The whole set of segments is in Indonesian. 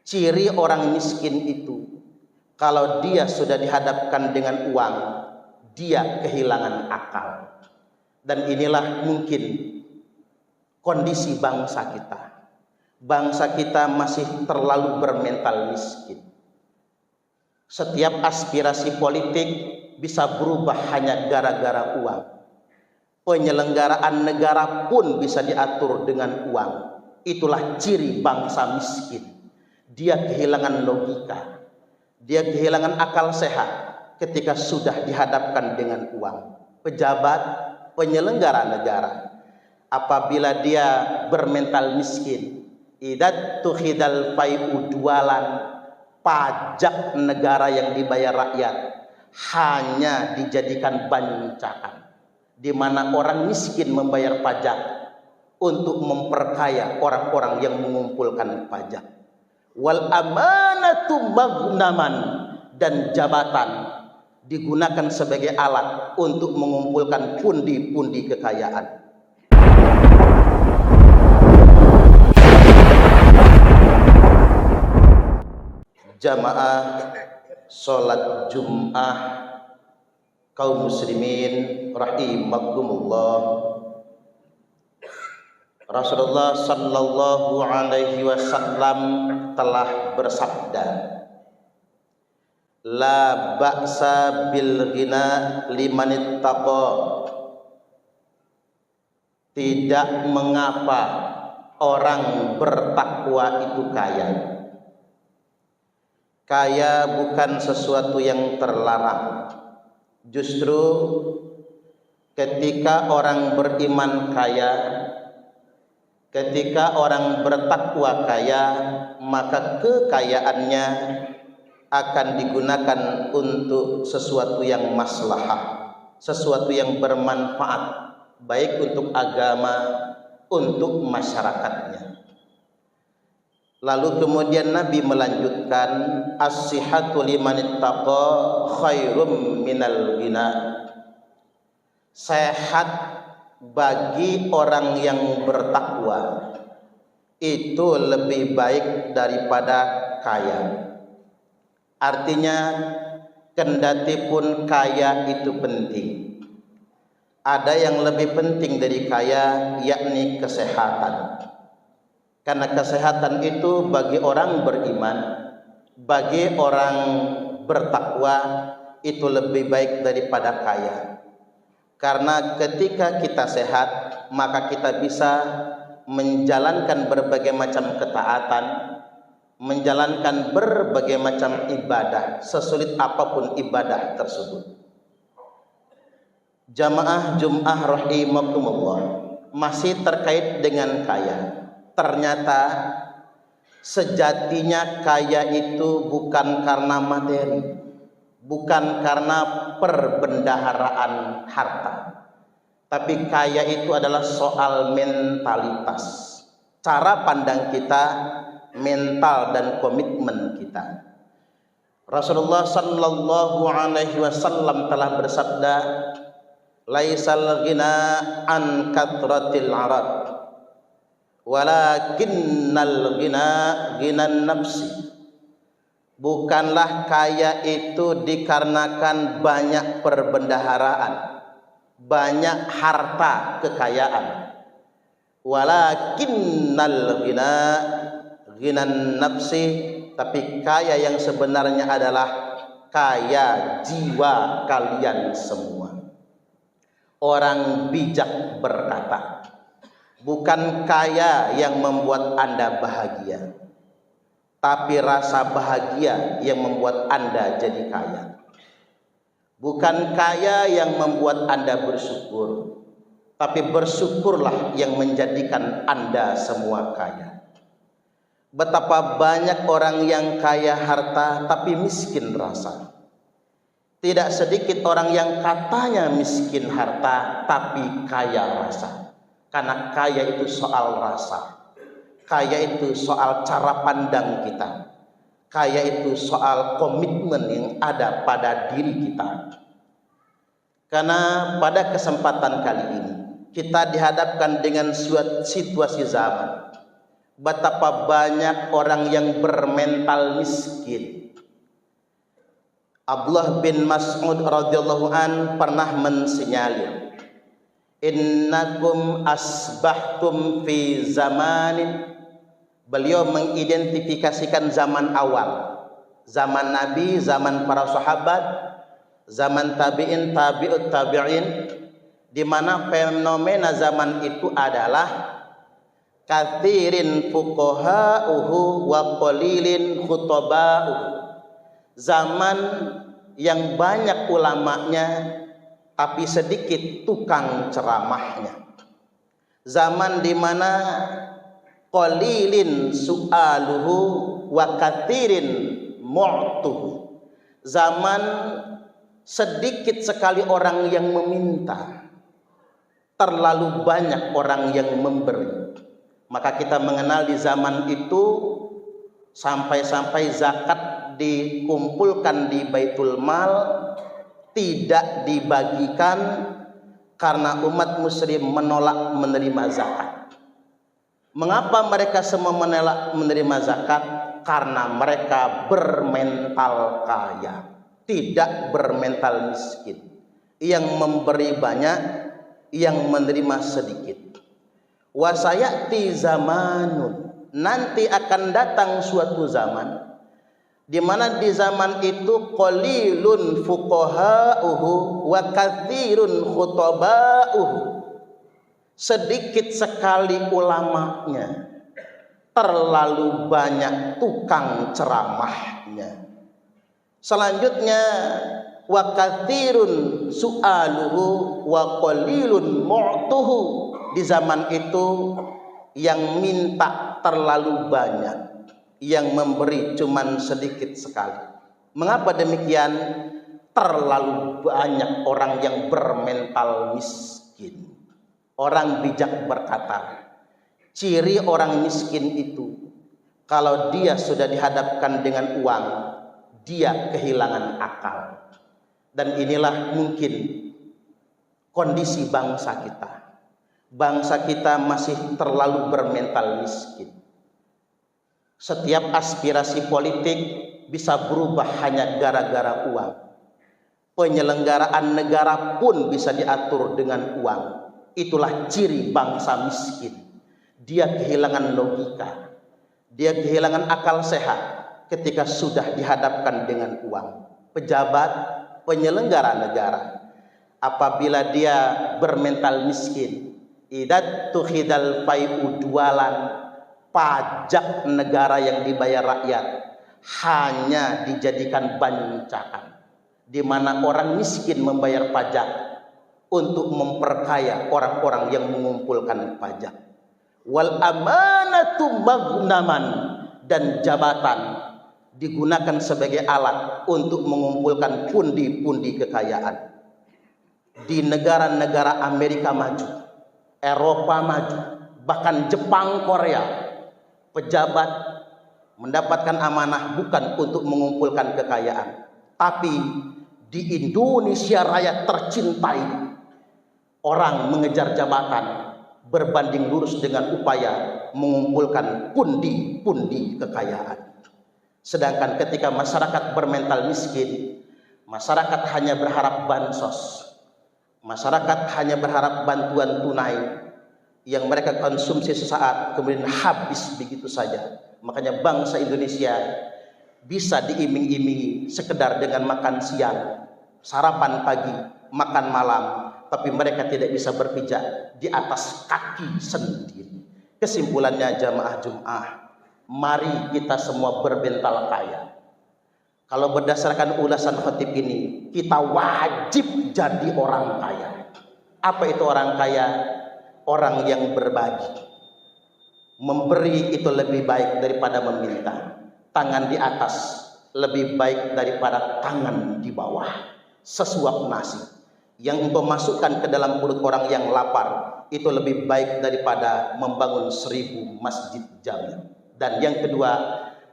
Ciri orang miskin itu, kalau dia sudah dihadapkan dengan uang, dia kehilangan akal. Dan inilah mungkin kondisi bangsa kita. Bangsa kita masih terlalu bermental miskin. Setiap aspirasi politik bisa berubah hanya gara-gara uang. Penyelenggaraan negara pun bisa diatur dengan uang. Itulah ciri bangsa miskin. Dia kehilangan logika, dia kehilangan akal sehat ketika sudah dihadapkan dengan uang. Pejabat, penyelenggara negara, apabila dia bermental miskin, idat tukhidal fai'u dualan, pajak negara yang dibayar rakyat hanya dijadikan bancakan, di mana orang miskin membayar pajak untuk memperkaya orang-orang yang mengumpulkan pajak. Wal amanatu magnaman, dan jabatan digunakan sebagai alat untuk mengumpulkan pundi-pundi kekayaan. Jamaah sholat Jum'ah kaum muslimin rahimakumullah. Rasulullah sallallahu alaihi wasallam telah bersabda, la ba'sa bil ghina liman ittaqa. Tidak mengapa orang bertakwa itu kaya. Kaya bukan sesuatu yang terlarang. Justru ketika orang beriman kaya, ketika orang bertakwa kaya, maka kekayaannya akan digunakan untuk sesuatu yang maslahah, sesuatu yang bermanfaat, baik untuk agama, untuk masyarakatnya. Lalu kemudian Nabi melanjutkan, as-sihhatu liman ittaqa khairum minal ghina. Sehat bagi orang yang bertakwa itu lebih baik daripada kaya. Artinya, kendati pun kaya itu penting, ada yang lebih penting dari kaya, yakni kesehatan. Karena kesehatan itu bagi orang beriman, bagi orang bertakwa itu lebih baik daripada kaya. Karena ketika kita sehat, maka kita bisa menjalankan berbagai macam ketaatan, menjalankan berbagai macam ibadah, sesulit apapun ibadah tersebut. Jamaah Jum'ah rahimakumullah, masih terkait dengan kaya. Ternyata sejatinya kaya itu bukan karena materi, bukan karena perbendaharaan harta, tapi kaya itu adalah soal mentalitas, cara pandang kita, mental dan komitmen kita. Rasulullah sallallahu alaihi wasallam telah bersabda, laisal ghina an kathratil arad, walakinnal ghina ghinan nafsi. Bukanlah kaya itu dikarenakan banyak perbendaharaan, banyak harta kekayaan. Walakinnal ghina ghinan nafsi, tapi kaya yang sebenarnya adalah kaya jiwa kalian semua. Orang bijak berkata, bukan kaya yang membuat Anda bahagia, tapi rasa bahagia yang membuat Anda jadi kaya. Bukan kaya yang membuat Anda bersyukur, tapi bersyukurlah yang menjadikan Anda semua kaya. Betapa banyak orang yang kaya harta tapi miskin rasa. Tidak sedikit orang yang katanya miskin harta tapi kaya rasa. Karena kaya itu soal rasa, kaya itu soal cara pandang kita, kaya itu soal komitmen yang ada pada diri kita. Karena pada kesempatan kali ini kita dihadapkan dengan situasi zaman betapa banyak orang yang bermental miskin. Abdullah bin Mas'ud radhiyallahu an pernah mensinyalir, innakum asbahtum fi zamanin. Beliau mengidentifikasikan zaman awal, zaman Nabi, zaman para sahabat, zaman tabi'in, tabi'ut tabi'in, di mana fenomena zaman itu adalah kathirin fuqaha'uhu wa qalilin khutaba'uhu. Zaman yang banyak ulamanya tapi sedikit tukang ceramahnya. Zaman di mana qalilin su'aluhu wa kathirin mu'tuhu. Zaman sedikit sekali orang yang meminta, terlalu banyak orang yang memberi. Maka kita mengenal di zaman itu sampai-sampai zakat dikumpulkan di Baitul Mal tidak dibagikan karena umat muslim menolak menerima zakat. Mengapa mereka semua menolak menerima zakat? Karena mereka bermental kaya, tidak bermental miskin, yang memberi banyak, yang menerima sedikit. Wasayati zamanun, nanti akan datang suatu zaman di mana di zaman itu qalilun fuqaha'uhu wa katsirun khutaba'uhu. Sedikit sekali ulamanya, terlalu banyak tukang ceramahnya. Selanjutnya wa katsirun su'aluhu wa qalilun mu'tuhu. Di zaman itu yang minta terlalu banyak, yang memberi cuman sedikit sekali. Mengapa demikian? Terlalu banyak orang yang bermental miskin. Orang bijak berkata, ciri orang miskin itu kalau dia sudah dihadapkan dengan uang, dia kehilangan akal. Dan inilah mungkin kondisi bangsa kita. Bangsa kita masih terlalu bermental miskin. Setiap aspirasi politik bisa berubah hanya gara-gara uang. Penyelenggaraan negara pun bisa diatur dengan uang. Itulah ciri bangsa miskin. Dia kehilangan logika, dia kehilangan akal sehat ketika sudah dihadapkan dengan uang. Pejabat, penyelenggara negara, apabila dia bermental miskin, idat tukhidal fai'u dualan, pajak negara yang dibayar rakyat hanya dijadikan bancakan, di mana orang miskin membayar pajak untuk memperkaya orang-orang yang mengumpulkan pajak. Wal amanatu magnaman, dan jabatan digunakan sebagai alat untuk mengumpulkan pundi-pundi kekayaan. Di negara-negara Amerika maju, Eropa maju, bahkan Jepang, Korea, pejabat mendapatkan amanah bukan untuk mengumpulkan kekayaan, tapi di Indonesia raya tercinta ini, orang mengejar jabatan berbanding lurus dengan upaya mengumpulkan pundi-pundi kekayaan. Sedangkan ketika masyarakat bermental miskin, masyarakat hanya berharap bansos, masyarakat hanya berharap bantuan tunai yang mereka konsumsi sesaat kemudian habis begitu saja. Makanya bangsa Indonesia bisa diiming-imingi sekedar dengan makan siang, sarapan pagi, makan malam, tapi mereka tidak bisa berpijak di atas kaki sendiri. Kesimpulannya jamaah Jum'ah, mari kita semua bermental kaya. Kalau berdasarkan ulasan khatib ini, kita wajib jadi orang kaya. Apa itu orang kaya? Orang yang berbagi. Memberi itu lebih baik daripada meminta. Tangan di atas lebih baik daripada tangan di bawah. Sesuap nasi yang engkau masukkan ke dalam perut orang yang lapar itu lebih baik daripada membangun 1000 masjid jami. Dan yang kedua,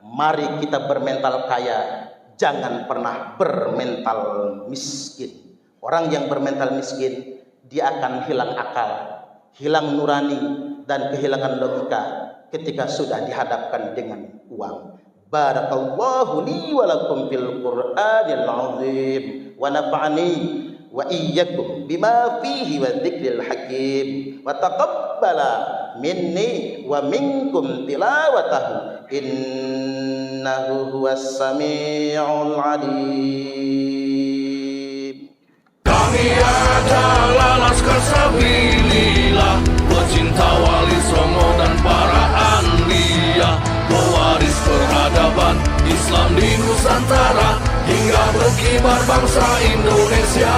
mari kita bermental kaya, jangan pernah bermental miskin. Orang yang bermental miskin, dia akan hilang akal, hilang nurani, dan kehilangan logika. ketika sudah dihadapkan dengan uang. Barakallahu li wa lakum fil Qur'anil azim wa nafa'ani wa iyyakum bima fihi wa dzikril hakim wa taqabbala minni wa minkum tilawatahu innahu huwas samiul alim. Kami adalah Laskar Sabilillah, pecinta Wali Songo dan para anbiya, pewaris peradaban Islam di Nusantara hingga berkibar bangsa Indonesia.